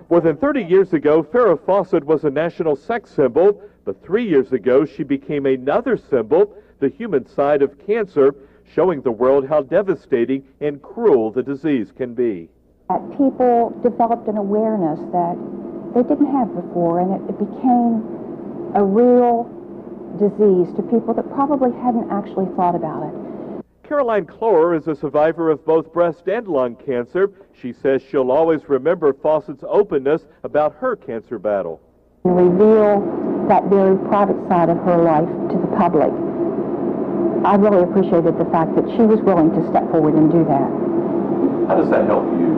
More than 30 years ago, Farrah Fawcett was a national sex symbol, but 3 years ago she became another symbol, the human side of cancer, showing the world how devastating and cruel the disease can be. People developed an awareness that they didn't have before, and it became a real disease to people that probably hadn't actually thought about it. Caroline Cloher is a survivor of both breast and lung cancer. She says she'll always remember Fawcett's openness about her cancer battle. Reveal that very private side of her life to the public. I really appreciated the fact that she was willing to step forward and do that. How does that help you?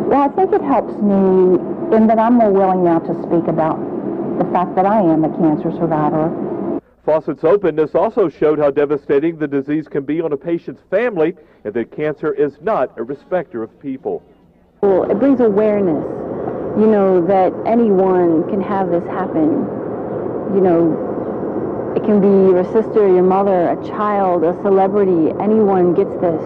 Well, I think it helps me in that I'm more willing now to speak about the fact that I am a cancer survivor. Fawcett's openness also showed how devastating the disease can be on a patient's family and that cancer is not a respecter of people. Well, it brings awareness, you know, that anyone can have this happen. You know, it can be your sister, your mother, a child, a celebrity, anyone gets this.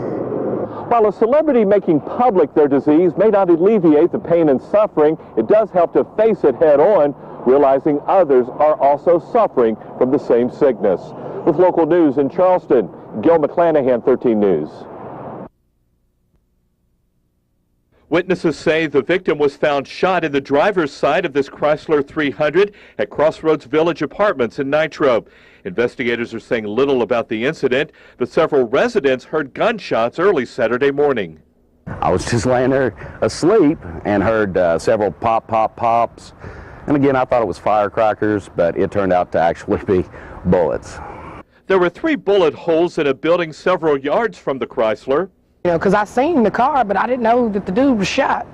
While a celebrity making public their disease may not alleviate the pain and suffering, it does help to face it head on, realizing others are also suffering from the same sickness. With local news in Charleston, Gil McClanahan, 13 News. Witnesses say the victim was found shot in the driver's side of this Chrysler 300 at Crossroads Village Apartments in Nitro. Investigators are saying little about the incident, but several residents heard gunshots early Saturday morning. I was just laying there asleep and heard several pops. And again, I thought it was firecrackers, but it turned out to actually be bullets. There were 3 bullet holes in a building several yards from the Chrysler. You know, because I seen the car, but I didn't know that the dude was shot.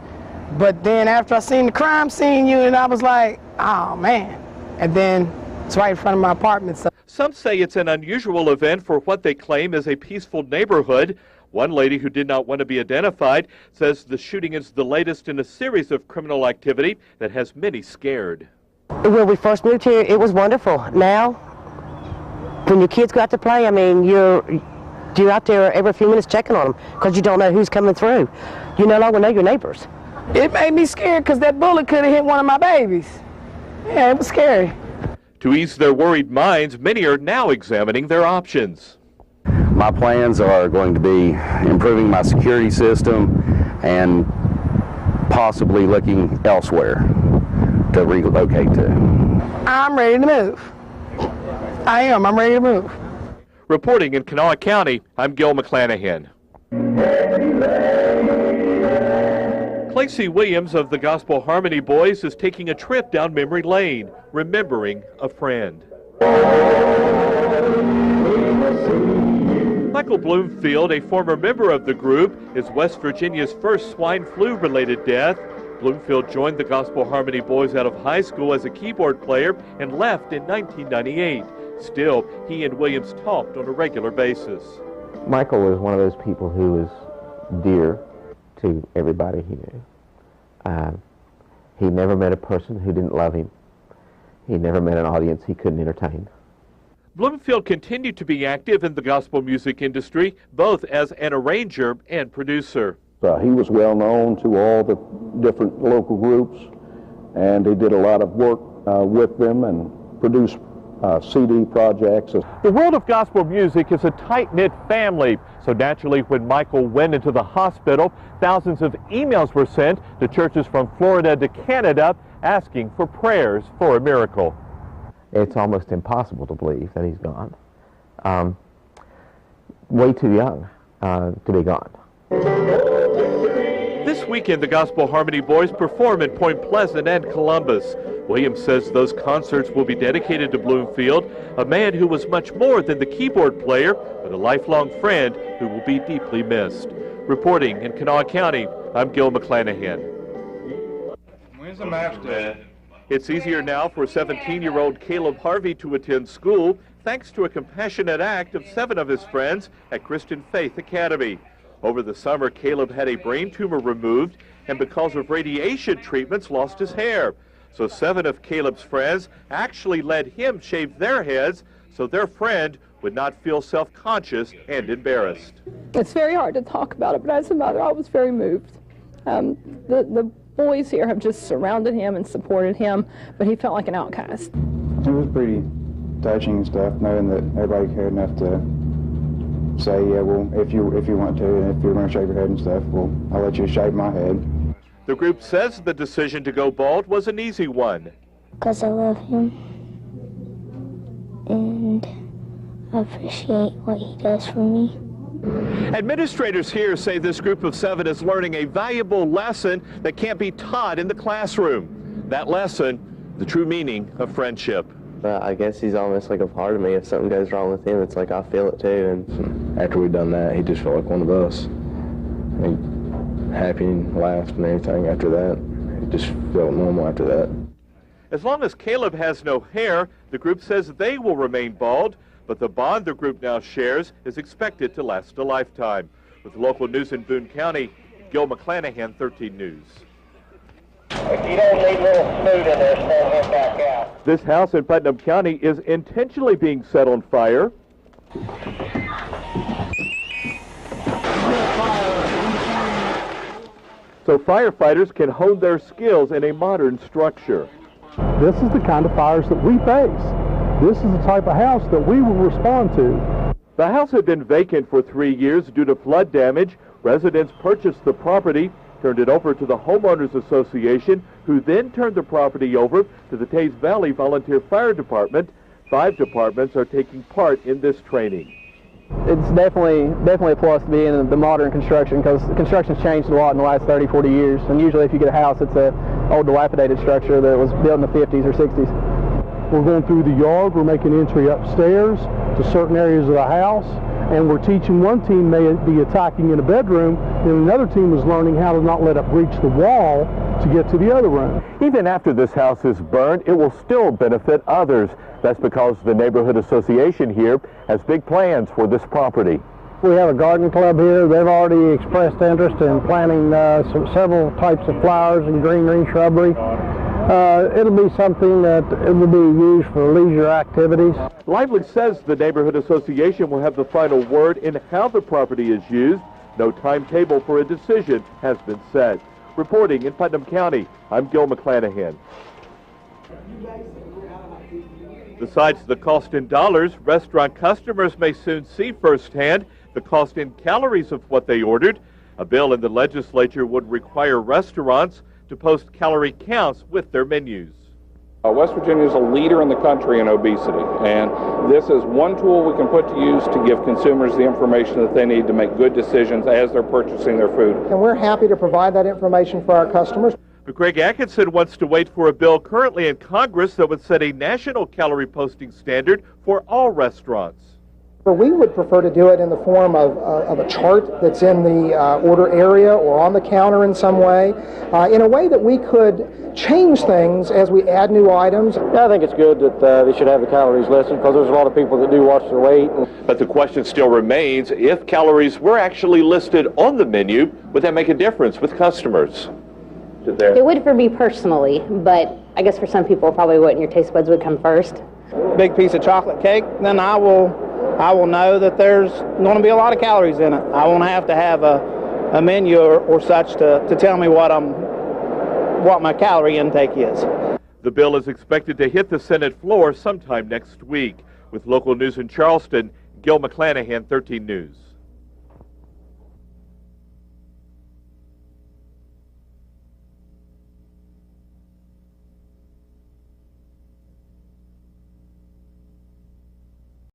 But then after I seen the crime scene unit, I was like, oh man. And then it's right in front of my apartment. So. Some say it's an unusual event for what they claim is a peaceful neighborhood. One lady who did not want to be identified says the shooting is the latest in a series of criminal activity that has many scared. When we first moved here, it was wonderful. Now, when your kids go out to play, I mean, you're out there every few minutes checking on them because you don't know who's coming through. You no longer know your neighbors. It made me scared because that bullet could have hit one of my babies. Yeah, it was scary. To ease their worried minds, many are now examining their options. My plans are going to be improving my security system and possibly looking elsewhere to relocate to. I'm ready to move. I am. I'm ready to move. Reporting in Kanawha County, I'm Gil McClanahan. Claycy Williams of the Gospel Harmony Boys is taking a trip down memory lane, remembering a friend. Michael Bloomfield, a former member of the group, is West Virginia's first swine flu-related death. Bloomfield joined the Gospel Harmony Boys out of high school as a keyboard player and left in 1998. Still, he and Williams talked on a regular basis. Michael was one of those people who was dear to everybody he knew. He never met a person who didn't love him. He never met an audience he couldn't entertain. Bloomfield continued to be active in the gospel music industry, both as an arranger and producer. He was well known to all the different local groups, and he did a lot of work with them and produced CD projects. The world of gospel music is a tight-knit family, so naturally when Michael went into the hospital, thousands of emails were sent to churches from Florida to Canada asking for prayers for a miracle. It's almost impossible to believe that he's gone. Way too young to be gone. This weekend, the Gospel Harmony Boys perform in Point Pleasant and Columbus. Williams says those concerts will be dedicated to Bloomfield, a man who was much more than the keyboard player, but a lifelong friend who will be deeply missed. Reporting in Kanawha County, I'm Gil McClanahan. When's the match day? It's easier now for 17-year-old Caleb Harvey to attend school thanks to a compassionate act of 7 of his friends at Christian Faith Academy. Over the summer, Caleb had a brain tumor removed and because of radiation treatments lost his hair. So 7 of Caleb's friends actually let him shave their heads so their friend would not feel self-conscious and embarrassed. It's very hard to talk about it, but as a mother, I was very moved. The boys here have just surrounded him and supported him, but he felt like an outcast. It was pretty touching and stuff, knowing that everybody cared enough to say, yeah, well, if you want to, and if you're going to shave your head and stuff, well, I'll let you shave my head. The group says the decision to go bald was an easy one. Because I love him, and I appreciate what he does for me. Administrators here say this group of 7 is learning a valuable lesson that can't be taught in the classroom. That lesson, the true meaning of friendship. I guess he's almost like a part of me. If something goes wrong with him, it's like I feel it too. And after we'd done that, he just felt like one of us. He happy and laughed and everything after that. He just felt normal after that. As long as Caleb has no hair, the group says they will remain bald, but the bond the group now shares is expected to last a lifetime. With local news in Boone County, Gil McClanahan, 13 News. If you don't leave a little food in there, stand him back out. This house in Putnam County is intentionally being set on fire. So firefighters can hone their skills in a modern structure. This is the kind of fires that we face. This is the type of house that we will respond to. The house had been vacant for 3 years due to flood damage. Residents purchased the property, turned it over to the Homeowners Association, who then turned the property over to the Taze Valley Volunteer Fire Department. 5 departments are taking part in this training. It's definitely a plus to be in the modern construction, because construction's changed a lot in the last 30, 40 years. And usually if you get a house, it's an old dilapidated structure that was built in the 50s or 60s. We're going through the yard, we're making entry upstairs to certain areas of the house, and we're teaching one team may be attacking in a bedroom, and another team is learning how to not let it breach the wall to get to the other room. Even after this house is burned, it will still benefit others. That's because the neighborhood association here has big plans for this property. We have a garden club here. They've already expressed interest in planting several types of flowers and green shrubbery. It'll be something that it will be used for leisure activities. Lively says the neighborhood association will have the final word in how the property is used. No timetable for a decision has been set. Reporting in Putnam County, I'm Gil McClanahan. Besides the cost in dollars, restaurant customers may soon see firsthand the cost in calories of what they ordered. A bill in the legislature would require restaurants to post calorie counts with their menus. West Virginia is a leader in the country in obesity, and this is one tool we can put to use to give consumers the information that they need to make good decisions as they're purchasing their food. And we're happy to provide that information for our customers. But Greg Atkinson wants to wait for a bill currently in Congress that would set a national calorie posting standard for all restaurants. We would prefer to do it in the form of a chart that's in the order area or on the counter in some way, in a way that we could change things as we add new items. Yeah, I think it's good that they should have the calories listed, because there's a lot of people that do watch their weight. But the question still remains, if calories were actually listed on the menu, would that make a difference with customers? It would for me personally, but I guess for some people it probably wouldn't. Your taste buds would come first. Big piece of chocolate cake, then I will know that there's going to be a lot of calories in it. I won't have to have a menu or such to tell me what my calorie intake is. The bill is expected to hit the Senate floor sometime next week. With local news in Charleston, Gil McClanahan, 13 News.